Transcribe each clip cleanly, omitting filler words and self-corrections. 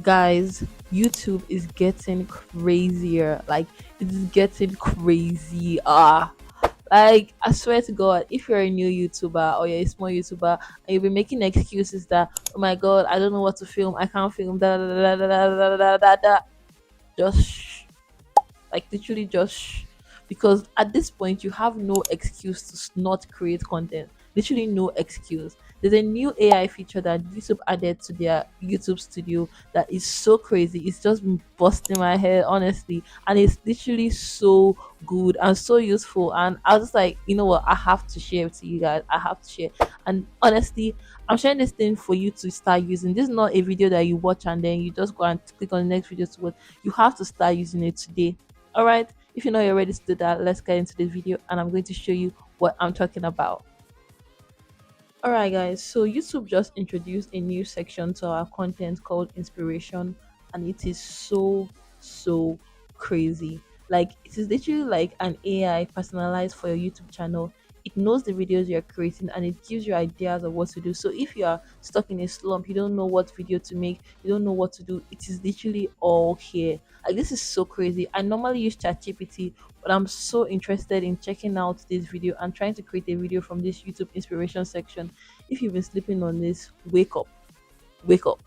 Guys, YouTube is getting crazier. Like, it's getting crazy. Like, I swear to God, if you're a new YouTuber or you're a small YouTuber and you've been making excuses that, oh my God, I don't know what to film, I can't film, da da da da da da da da da, just shh. Like, literally just shh. Because at this point, you have no excuse to not create content. Literally no excuse. There's a new AI feature that YouTube added to their YouTube studio that is so crazy. It's just been busting my head, honestly. And it's literally so good and so useful. And I was just like, you know what? I have to share it to you guys. I have to share. And honestly, I'm sharing this thing for you to start using. This is not a video that you watch and then you just go and click on the next video to watch. You have to start using it today. All right. If you know you're ready to do that, let's get into this video and I'm going to show you what I'm talking about. Alright guys, so YouTube just introduced a new section to our content called inspiration, and it is so crazy. Like, it is literally like an AI personalized for your YouTube channel. It knows the videos you're creating and it gives you ideas of what to do. So if you are stuck in a slump, you don't know what video to make, you don't know what to do, it is literally all here. Like, this is so crazy. I normally use ChatGPT, but I'm so interested in checking out this video and trying to create a video from this YouTube inspiration section. If you've been sleeping on this, wake up, wake up.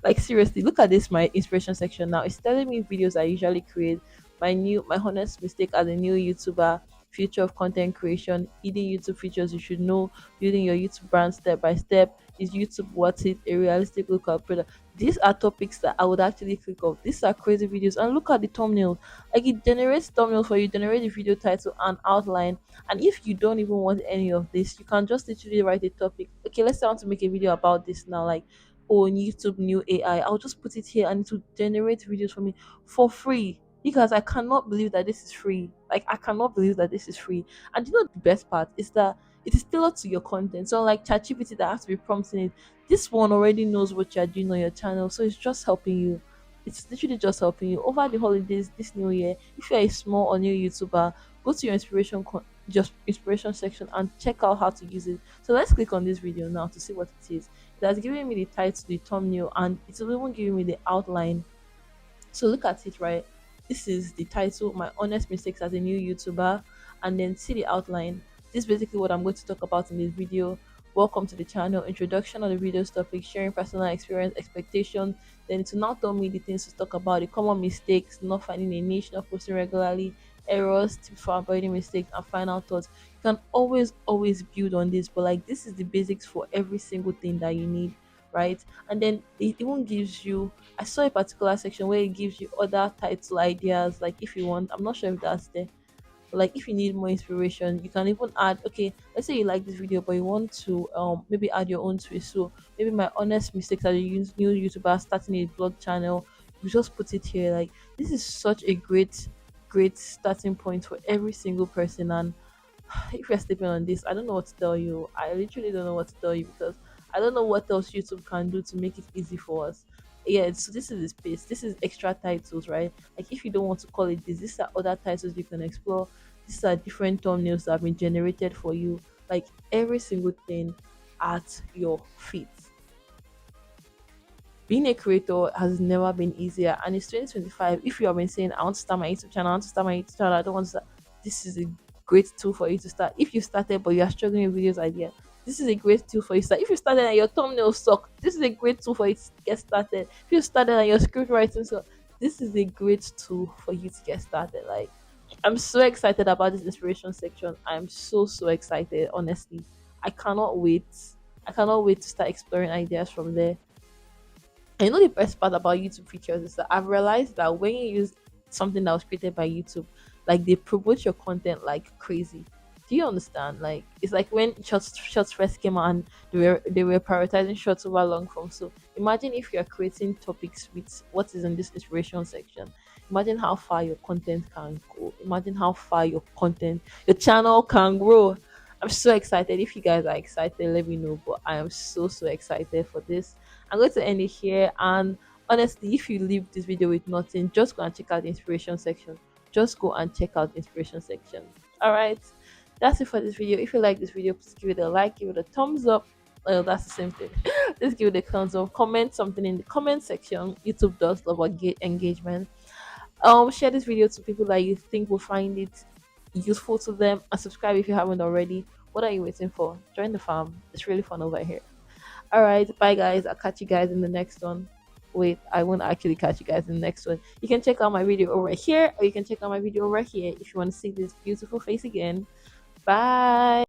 Like, seriously, look at this, my inspiration section now. It's telling me videos I usually create, my honest mistake as a new YouTuber, future of content creation, hidden YouTube features you should know, building your YouTube brand step by step, is YouTube worth it, a realistic look at product. These are topics that I would actually click off. These are crazy videos. And look at the thumbnail. Like, it generates thumbnail for you, generate the video title and outline. And if you don't even want any of this, you can just literally write a topic. Okay, let's say I want to make a video about this now, like, on YouTube new AI. I'll just put it here and it will generate videos for me for free. Because I cannot believe that this is free. Like, I cannot believe that this is free. And you know the best part is that it is tailored to your content. So like ChatGPT that has to be prompting it, this one already knows what you're doing on your channel. So it's just helping you. It's literally just helping you. Over the holidays, this new year, if you're a small or new YouTuber, go to your just inspiration section and check out how to use it. So let's click on this video now to see what it is. It has given me the title, the thumbnail, and it's even giving me the outline. So look at it, right? This is the title, My Honest Mistakes as a New YouTuber, and then see the outline. This is basically what I'm going to talk about in this video. Welcome to the channel, introduction of the video's topic, sharing personal experience, expectations. Then it will now tell me the things to talk about, the common mistakes, not finding a niche, not posting regularly, errors, tips for avoiding mistakes, and final thoughts. You can always build on this, but like, this is the basics for every single thing that you need, right? And then it even gives you, I saw a particular section where it gives you other title ideas. Like, if you want, I'm not sure if that's there. But like, if you need more inspiration, you can even add. Okay, let's say you like this video, but you want to maybe add your own twist. So maybe my honest mistakes as a new YouTuber starting a blog channel. You just put it here. Like, this is such a great starting point for every single person. And if you're sleeping on this, I don't know what to tell you. I literally don't know what to tell you because I don't know what else YouTube can do to make it easy for us. Yeah, so this is the space. This is extra titles, right? Like, if you don't want to call it this, these are other titles you can explore. These are different thumbnails that have been generated for you. Like, every single thing at your feet. Being a creator has never been easier, and it's 2025. If you have been saying, I want to start my YouTube channel, I want to start my YouTube channel, I don't want to start, this is a great tool for you to start. If you started but you are struggling with videos idea, this is a great tool for you to start. If you started and your thumbnails suck, this is a great tool for you to get started. If you started and your script writing suck, this is a great tool for you to get started. Like, I'm so excited about this inspiration section. I'm so excited, honestly. I cannot wait. I cannot wait to start exploring ideas from there. And you know the best part about YouTube features is that I've realized that when you use something that was created by YouTube, like, they promote your content like crazy. Do you understand? Like, it's like when shorts first came out and they were prioritizing shorts over long form. So imagine if you're creating topics with what is in this inspiration section. Imagine how far your content can go. Imagine how far your channel can grow. I'm so excited. If you guys are excited, let me know. But I am so excited for this. I'm going to end it here. And honestly, if you leave this video with nothing, just go and check out the inspiration section. Just go and check out the inspiration section. All right, that's it for this video. If you like this video, please give it a like, give it a thumbs up. Well, that's the same thing. Let's give it a thumbs up. Comment something in the comment section. YouTube does love engagement. Share this video to people that you think will find it useful to them, and subscribe if you haven't already. What are you waiting for? Join the farm. It's really fun over here. All right, bye guys. I'll catch you guys in the next one. Wait, I won't actually catch you guys in the next one. You can check out my video over here, or you can check out my video over here if you want to see this beautiful face again. Bye.